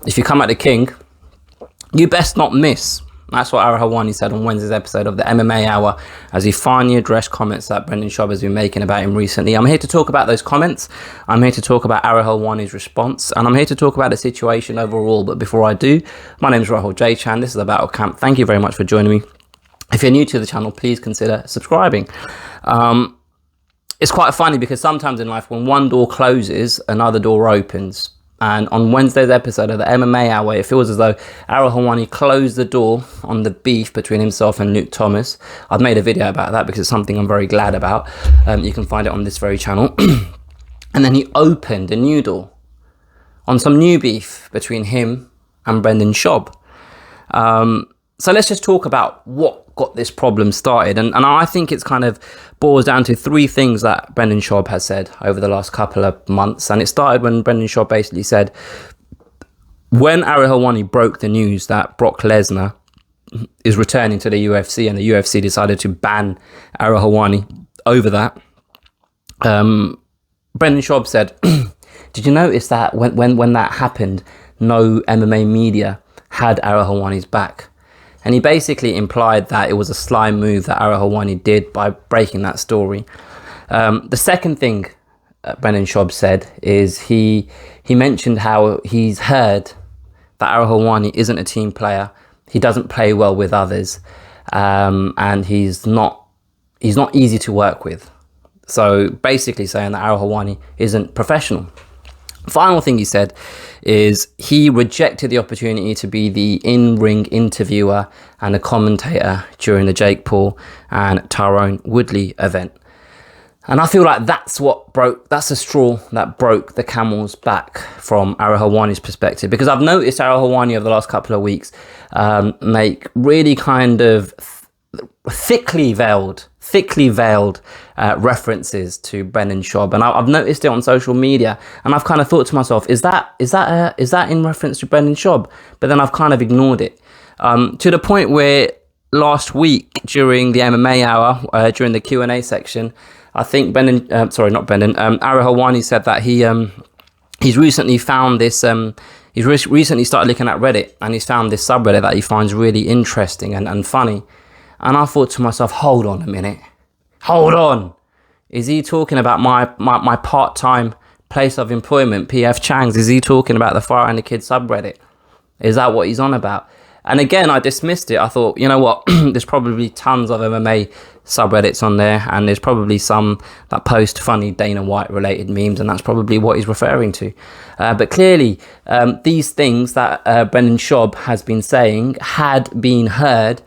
if you come at the king, you best not miss. That's what Ariel Helwani said on Wednesday's episode of the MMA Hour, as he finally addressed comments that Brendan Schaub has been making about him recently. I'm here to talk about those comments. I'm here to talk about Ariel Helwani's response, and I'm here to talk about the situation overall. But before I do, my name is Rahul J. Chan. This is the Battle Camp. Thank you very much for joining me. If you're new to the channel, please consider subscribing. It's quite funny because sometimes in life, when one door closes, another door opens. And on Wednesday's episode of the MMA Hour, it feels as though Ariel Helwani closed the door on the beef between himself and Luke Thomas. I've made a video about that because it's something I'm very glad about. You can find it on this very channel. And then he opened a new door on some new beef between him and Brendan Schaub. So let's just talk about what got this problem started. And I think it's kind of boils down to three things that Brendan Schaub has said over the last couple of months. And it started when Brendan Schaub basically said, when Ariel Helwani broke the news that Brock Lesnar is returning to the UFC and the UFC decided to ban Ariel Helwani over that, Brendan Schaub said, did you notice that when that happened, no MMA media had Ariel Helwani's back? And he basically implied that it was a sly move that Ariel Helwani did by breaking that story. The second thing Brendan Schaub said is he mentioned how he's heard that Ariel Helwani isn't a team player. He doesn't play well with others, and he's not easy to work with. So basically saying that Ariel Helwani isn't professional. Final thing he said is he rejected the opportunity to be the in-ring interviewer and a commentator during the Jake Paul and Tyrone Woodley event. And I feel like that's the straw that broke the camel's back from Ariel Helwani's perspective, because I've noticed Ariel Helwani over the last couple of weeks make really kind of thickly veiled references to Brendan Schaub, and I've noticed it on social media, and I've kind of thought to myself, is that in reference to Brendan Schaub? But then I've kind of ignored it, to the point where last week during the MMA Hour, during the Q&A section, I think Ariel Helwani said that he's recently found this. He's recently started looking at Reddit, and he's found this subreddit that he finds really interesting and funny. And I thought to myself, hold on a minute. Hold on. Is he talking about my part-time place of employment, PF Chang's? Is he talking about the Fire and the Kid subreddit? Is that what he's on about? And again, I dismissed it. I thought, you know what? There's probably tons of MMA subreddits on there, and there's probably some that post funny Dana White related memes, and that's probably what he's referring to. But clearly, these things that Brendan Schaub has been saying had been heard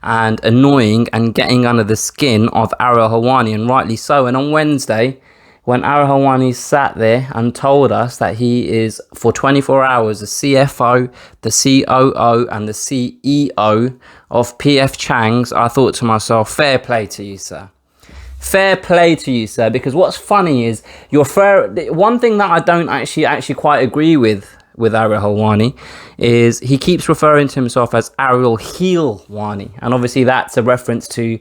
and annoying and getting under the skin of Ariel Helwani, and rightly so. And on Wednesday, when Ariel Helwani sat there and told us that he is for 24 hours the CFO, the COO and the CEO of PF Chang's, I thought to myself, fair play to you, sir. Fair play to you, sir. Because what's funny is one thing that I don't actually quite agree with Ariel Helwani is he keeps referring to himself as Ariel Helwani, and obviously that's a reference to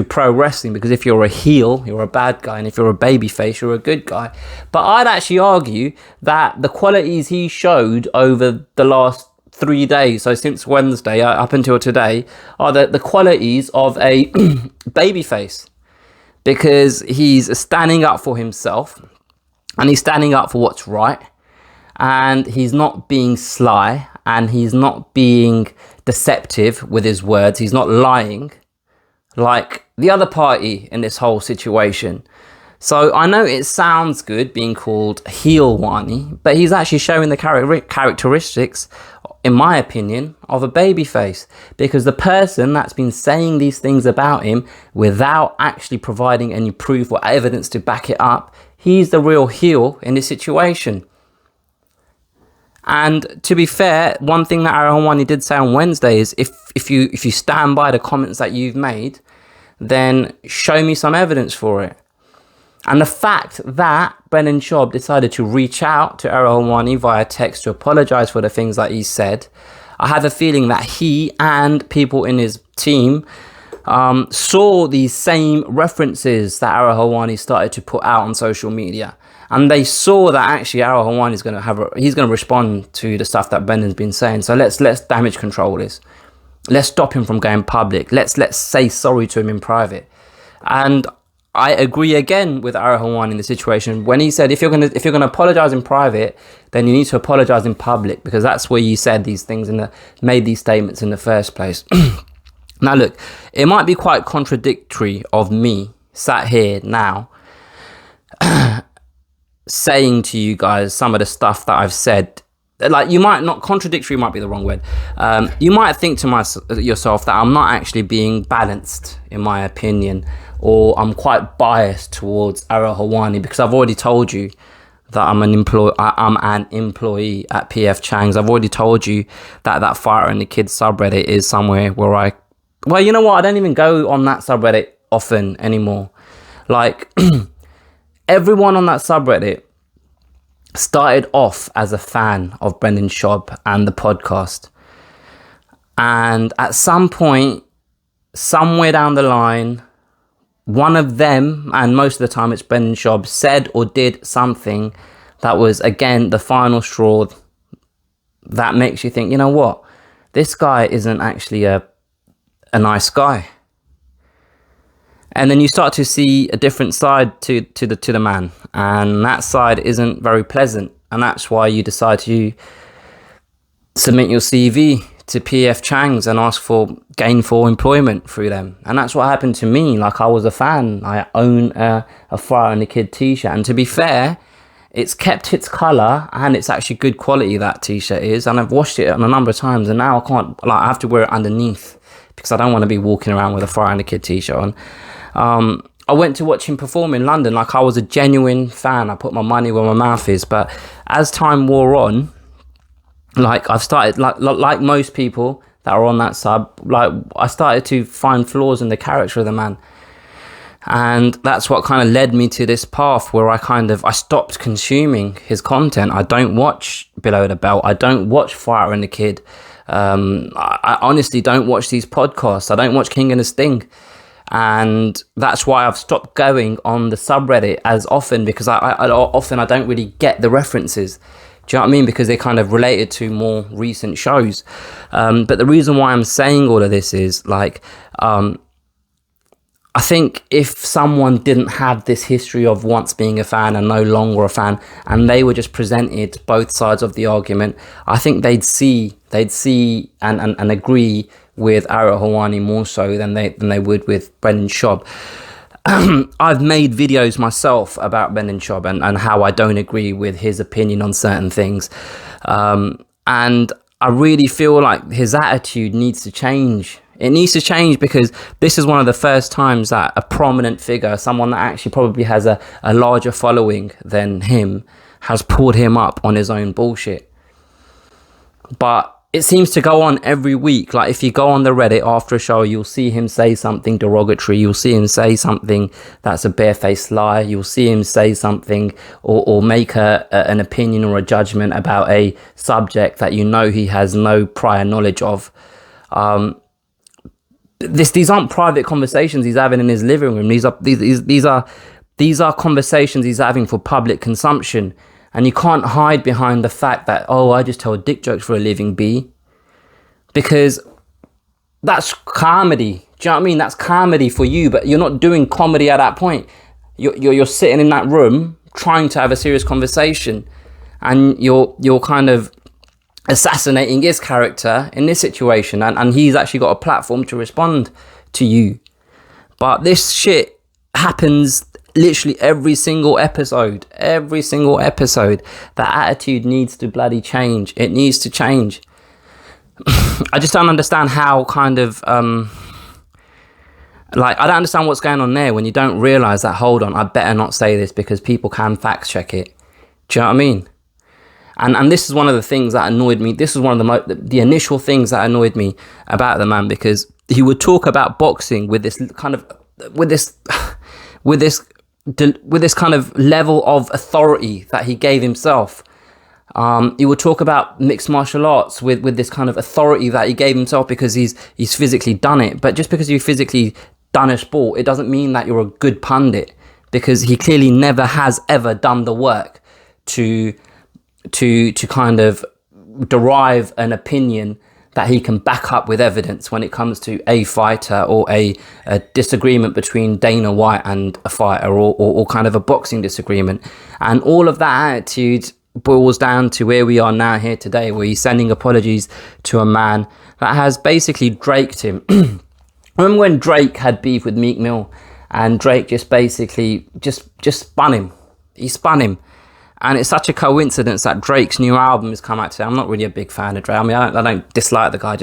pro wrestling, because if you're a heel, you're a bad guy, and if you're a babyface, you're a good guy. But I'd actually argue that the qualities he showed over the last 3 days, so since Wednesday up until today, are the qualities of a babyface, because he's standing up for himself and he's standing up for what's right. And he's not being sly, and he's not being deceptive with his words. He's not lying like the other party in this whole situation. So I know it sounds good being called Helwani, but he's actually showing the characteristics, in my opinion, of a babyface, because the person that's been saying these things about him without actually providing any proof or evidence to back it up, he's the real heel in this situation. And to be fair, one thing that Ariel Helwani did say on Wednesday is if you stand by the comments that you've made, then show me some evidence for it. And the fact that Brendan Schaub decided to reach out to Ariel Helwani via text to apologize for the things that he said, I have a feeling that he and people in his team saw these same references that Ariel Helwani started to put out on social media. and they saw that actually Ariel Helwani is going to he's going to respond to the stuff that Brendan's been saying. So let's damage control this. Let's stop him from going public. Let's say sorry to him in private. And I agree again with Ariel Helwani in the situation when he said, if you're gonna apologize in private, then you need to apologize in public, because that's where you said these things and made these statements in the first place. Now look, it might be quite contradictory of me sat here now saying to you guys some of the stuff that I've said. Like, you might not, contradictory might be the wrong word. You might think to yourself that I'm not actually being balanced in my opinion, or I'm quite biased towards Ariel Helwani, because I've already told you that I'm an employee at PF Chang's. I've already told you that Fire and the Kids subreddit is somewhere where well, you know what? I don't even go on that subreddit often anymore. Like, everyone on that subreddit started off as a fan of Brendan Schaub and the podcast. And at some point, somewhere down the line, one of them, and most of the time it's Brendan Schaub, said or did something that was, again, the final straw that makes you think, you know what? This guy isn't actually a nice guy. And then you start to see a different side to the man, and that side isn't very pleasant, and that's why you decide to submit your CV to PF Chang's and ask for gainful employment through them. And that's what happened to me. Like, I was a fan. I own a Fire and the Kid t-shirt, and to be fair, it's kept its colour and it's actually good quality, that t-shirt is, and I've washed it a number of times, and now I can't, like, I have to wear it underneath because I don't want to be walking around with a Fire and the Kid t-shirt on. I went to watch him perform in London. Like, I was a genuine fan. I put my money where my mouth is. But as time wore on, like, I've started, like most people that are on that sub, like, I started to find flaws in the character of the man. And that's what kind of led me to this path where I stopped consuming his content. I don't watch Below the Belt. I don't watch Fire and the Kid. I honestly don't watch these podcasts. I don't watch King and the Sting. And that's why I've stopped going on the subreddit as often, because I don't really get the references. Do you know what I mean? Because they're kind of related to more recent shows. But the reason why I'm saying all of this is, like, I think if someone didn't have this history of once being a fan and no longer a fan, and they were just presented both sides of the argument, I think they'd see and agree with Ariel Helwani more so than they would with Brendan Schaub. I've made videos myself about Brendan Schaub and how I don't agree with his opinion on certain things. And I really feel like his attitude needs to change. It needs to change, because this is one of the first times that a prominent figure, someone that actually probably has a larger following than him, has pulled him up on his own bullshit. But it seems to go on every week. Like, if you go on the Reddit after a show, you'll see him say something derogatory. You'll see him say something that's a barefaced lie. You'll see him say something or make an opinion or a judgment about a subject that you know he has no prior knowledge of. These aren't private conversations he's having in his living room. These are conversations he's having for public consumption. And you can't hide behind the fact that, oh, I just tell dick jokes for a living, B. Because that's comedy. Do you know what I mean? That's comedy for you, but you're not doing comedy at that point. You're sitting in that room trying to have a serious conversation, and you're kind of assassinating his character in this situation, and he's actually got a platform to respond to you. But this shit happens literally every single episode. That attitude needs to bloody change. It needs to change. I just don't understand how kind of I don't understand what's going on there when you don't realize that, hold on, I better not say this because people can fact check it. Do you know what I mean? And this is one of the things that annoyed me. This is one of the initial things that annoyed me about the man, because he would talk about boxing with this kind of with this kind of level of authority that he gave himself. He would talk about mixed martial arts with this kind of authority that he gave himself because he's physically done it. But just because you physically done a sport, it doesn't mean that you're a good pundit. because he clearly never has ever done the work to kind of derive an opinion that he can back up with evidence when it comes to a fighter or a disagreement between Dana White and a fighter, or kind of a boxing disagreement. And all of that attitude boils down to where we are now here today, where he's sending apologies to a man that has basically Draked him. Remember when Drake had beef with Meek Mill, and Drake just basically just spun him. He spun him. And it's such a coincidence that Drake's new album has come out today. I'm not really a big fan of Drake. I mean, I don't dislike the guy.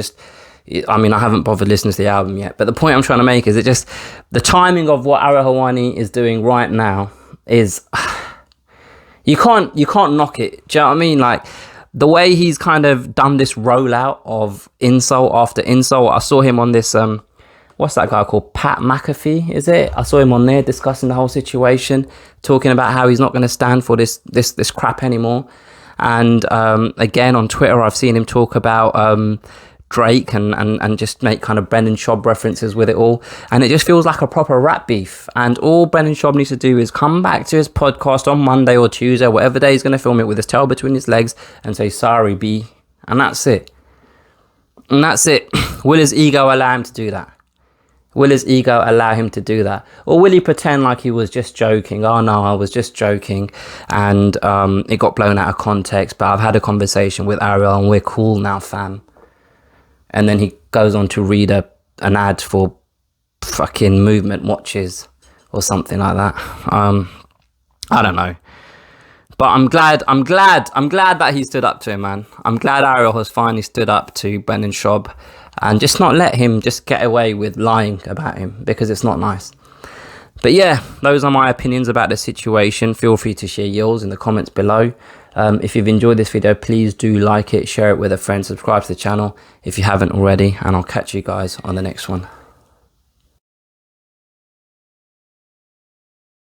I haven't bothered listening to the album yet. But the point I'm trying to make is the timing of what Ariel Helwani is doing right now is, you can't knock it. Do you know what I mean? Like, the way he's kind of done this rollout of insult after insult. I saw him on this, what's that guy called? Pat McAfee, is it? I saw him on there discussing the whole situation, talking about how he's not going to stand for this crap anymore. And again, on Twitter, I've seen him talk about Drake and just make kind of Brendan Schaub references with it all. And it just feels like a proper rap beef. And all Brendan Schaub needs to do is come back to his podcast on Monday or Tuesday, whatever day he's going to film it, with his tail between his legs and say, sorry, B. And that's it. And that's it. Will his ego allow him to do that? Will his ego allow him to do that? Or will he pretend like he was just joking? Oh no, I was just joking, and it got blown out of context, but I've had a conversation with Ariel and we're cool now, fam. And then he goes on to read an ad for fucking Movement watches or something like that. I don't know. But I'm glad that he stood up to him, man. I'm glad Ariel has finally stood up to Brendan Schaub and just not let him just get away with lying about him, because it's not nice. But yeah, those are my opinions about the situation. Feel free to share yours in the comments below. If you've enjoyed this video, please do like it, share it with a friend, subscribe to the channel if you haven't already, and I'll catch you guys on the next one.